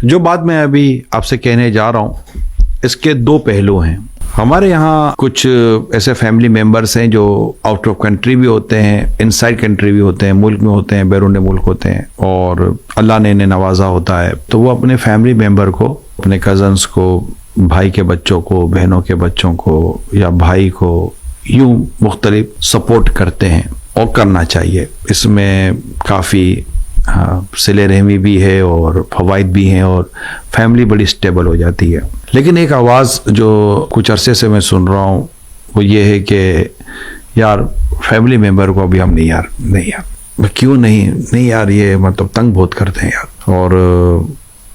جو بات میں ابھی آپ سے کہنے جا رہا ہوں اس کے دو پہلو ہیں. ہمارے یہاں کچھ ایسے فیملی ممبرس ہیں جو آؤٹ آف کنٹری بھی ہوتے ہیں, ان سائڈ کنٹری بھی ہوتے ہیں, ملک میں ہوتے ہیں, بیرون ملک ہوتے ہیں, اور اللہ نے انہیں نوازا ہوتا ہے تو وہ اپنے فیملی ممبر کو, اپنے کزنس کو, بھائی کے بچوں کو, بہنوں کے بچوں کو یا بھائی کو یوں مختلف سپورٹ کرتے ہیں, اور کرنا چاہیے. اس میں کافی صلہ رحمی بھی ہے اور فوائد بھی ہیں, اور فیملی بڑی سٹیبل ہو جاتی ہے. لیکن ایک آواز جو کچھ عرصے سے میں سن رہا ہوں وہ یہ ہے کہ یار فیملی ممبر کو ابھی ہم نہیں یار کیوں نہیں یار, یہ مطلب تنگ بہت کرتے ہیں یار, اور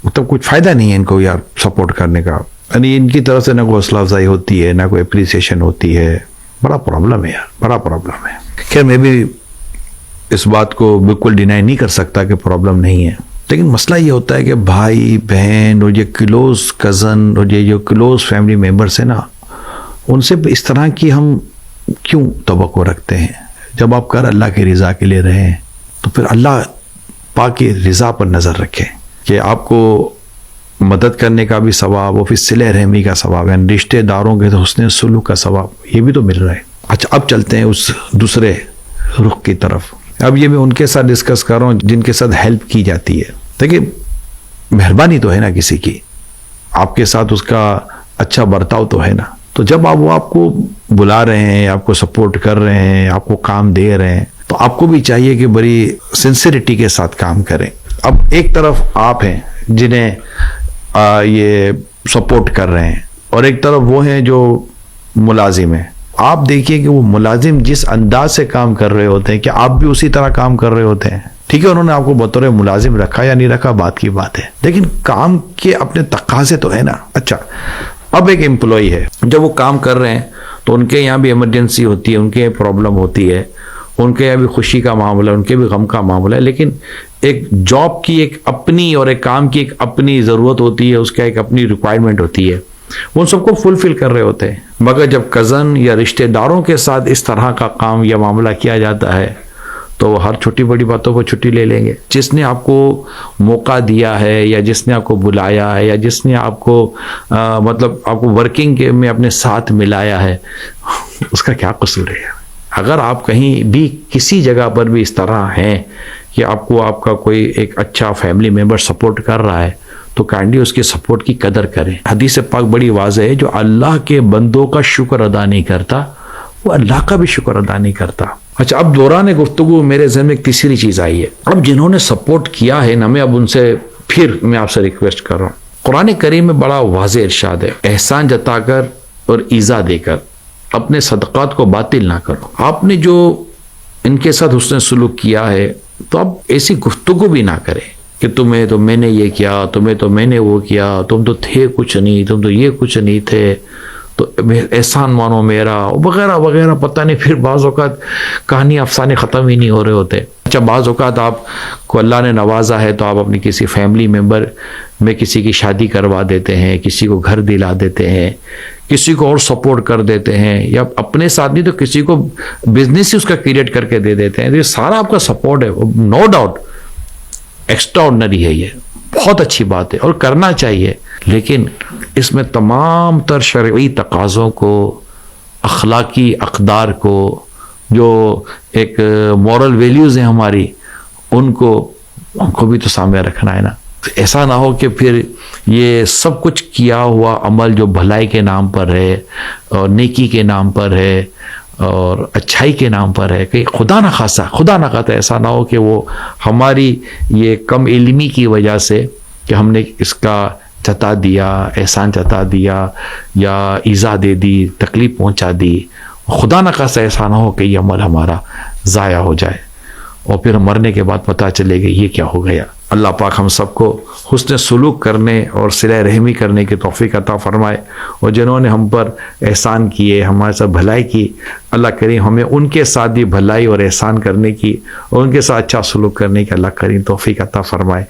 مطلب کچھ فائدہ نہیں ہے ان کو یار سپورٹ کرنے کا. یعنی ان کی طرف سے نہ کوئی حوصلہ افزائی ہوتی ہے, نہ کوئی اپریسیشن ہوتی ہے. بڑا پرابلم ہے یار, بڑا پرابلم ہے. خیر میں بھی اس بات کو بالکل ڈینائی نہیں کر سکتا کہ پرابلم نہیں ہے, لیکن مسئلہ یہ ہوتا ہے کہ بھائی بہن اور یہ کلوز کزن اور یہ جو کلوز فیملی ممبرس ہیں نا, ان سے اس طرح کی ہم کیوں توقع رکھتے ہیں؟ جب آپ کر اللہ کی رضا کے لیے رہے ہیں تو پھر اللہ پاک کی رضا پر نظر رکھیں کہ آپ کو مدد کرنے کا بھی ثواب, اور پھر صلہ رحمی کا ثواب, یعنی رشتہ داروں کے حسن سلوک کا ثواب, یہ بھی تو مل رہا ہے. اچھا اب چلتے ہیں اس دوسرے رخ کی طرف. اب یہ میں ان کے ساتھ ڈسکس کر رہا ہوں جن کے ساتھ ہیلپ کی جاتی ہے. دیکھیں مہربانی تو ہے نا کسی کی, آپ کے ساتھ اس کا اچھا برتاؤ تو ہے نا. تو جب وہ آپ کو بلا رہے ہیں, آپ کو سپورٹ کر رہے ہیں, آپ کو کام دے رہے ہیں, تو آپ کو بھی چاہیے کہ بڑی سنسیریٹی کے ساتھ کام کریں. اب ایک طرف آپ ہیں جنہیں یہ سپورٹ کر رہے ہیں, اور ایک طرف وہ ہیں جو ملازم ہیں. آپ دیکھیے کہ وہ ملازم جس انداز سے کام کر رہے ہوتے ہیں کہ آپ بھی اسی طرح کام کر رہے ہوتے ہیں. ٹھیک ہے انہوں نے آپ کو بطور ملازم رکھا یا نہیں رکھا بات کی بات ہے, لیکن کام کے اپنے تقاضے تو ہے نا. اچھا اب ایک امپلائی ہے, جب وہ کام کر رہے ہیں تو ان کے یہاں بھی ایمرجنسی ہوتی ہے, ان کے یہاں پرابلم ہوتی ہے, ان کے یہاں بھی خوشی کا معاملہ ہے, ان کے بھی غم کا معاملہ ہے. لیکن ایک جاب کی ایک اپنی اور ایک کام کی ایک اپنی ضرورت ہوتی ہے, اس کا ایک اپنی ریکوائرمنٹ ہوتی ہے, وہ ان سب کو فلفل کر رہے ہوتے ہیں. مگر جب کزن یا رشتہ داروں کے ساتھ اس طرح کا کام یا معاملہ کیا جاتا ہے تو وہ ہر چھوٹی بڑی باتوں کو چھٹی لے لیں گے. جس نے آپ کو موقع دیا ہے, یا جس نے آپ کو بلایا ہے, یا جس نے آپ کو مطلب آپ کو ورکنگ میں اپنے ساتھ ملایا ہے, اس کا کیا قصور ہے؟ اگر آپ کہیں بھی کسی جگہ پر بھی اس طرح ہیں کہ آپ کو آپ کا کوئی ایک اچھا فیملی ممبر سپورٹ کر رہا ہے تو کائنڈلی اس کے سپورٹ کی قدر کریں. حدیث پاک بڑی واضح ہے, جو اللہ کے بندوں کا شکر ادا نہیں کرتا وہ اللہ کا بھی شکر ادا نہیں کرتا. اچھا اب دوران گفتگو میرے ذہن میں ایک تیسری چیز آئی ہے. اب جنہوں نے سپورٹ کیا ہے نا, میں اب ان سے پھر میں آپ سے ریکویسٹ کر رہا ہوں. قرآن کریم میں بڑا واضح ارشاد ہے, احسان جتا کر اور ایذا دے کر اپنے صدقات کو باطل نہ کرو. آپ نے جو ان کے ساتھ حسن سلوک کیا ہے تو اب ایسی گفتگو بھی نہ کریں کہ تمہیں تو میں نے یہ کیا, تمہیں تو میں نے وہ کیا, تم تو تھے کچھ نہیں, تم تو یہ کچھ نہیں تھے, تو احسان مانو میرا وغیرہ وغیرہ. پتہ نہیں پھر بعض اوقات کہانی افسانے ختم ہی نہیں ہو رہے ہوتے. اچھا بعض اوقات آپ کو اللہ نے نوازا ہے تو آپ اپنی کسی فیملی ممبر میں کسی کی شادی کروا دیتے ہیں, کسی کو گھر دلا دیتے ہیں, کسی کو اور سپورٹ کر دیتے ہیں, یا اپنے ساتھ نہیں تو کسی کو بزنس ہی اس کا کریٹ کر کے دے دیتے ہیں. یہ سارا آپ کا سپورٹ ہے, نو ڈاؤٹ ایکسٹرا آرڈنری ہے, یہ بہت اچھی بات ہے اور کرنا چاہیے. لیکن اس میں تمام تر شرعی تقاضوں کو, اخلاقی اقدار کو, جو ایک مورل ویلیوز ہیں ہماری, ان کو بھی تو سامنے رکھنا ہے نا. ایسا نہ ہو کہ پھر یہ سب کچھ کیا ہوا عمل جو بھلائی کے نام پر ہے اور نیکی کے نام پر ہے اور اچھائی کے نام پر ہے, کہ خدا نہ خواستہ ایسا نہ ہو کہ وہ ہماری یہ کم علمی کی وجہ سے کہ ہم نے اس کا جتا دیا, احسان جتا دیا یا ایذا دے دی, تکلیف پہنچا دی, خدا نہ خواستہ ایسا نہ ہو کہ یہ عمل ہمارا ضائع ہو جائے اور پھر مرنے کے بعد پتہ چلے گا یہ کیا ہو گیا. اللہ پاک ہم سب کو حسن سلوک کرنے اور صلہ رحمی کرنے کی توفیق عطا فرمائے, اور جنہوں نے ہم پر احسان کیے, ہمارے ساتھ بھلائی کی, اللہ کریم ہمیں ان کے ساتھ بھی بھلائی اور احسان کرنے کی اور ان کے ساتھ اچھا سلوک کرنے کی اللہ کریم توفیق عطا فرمائے.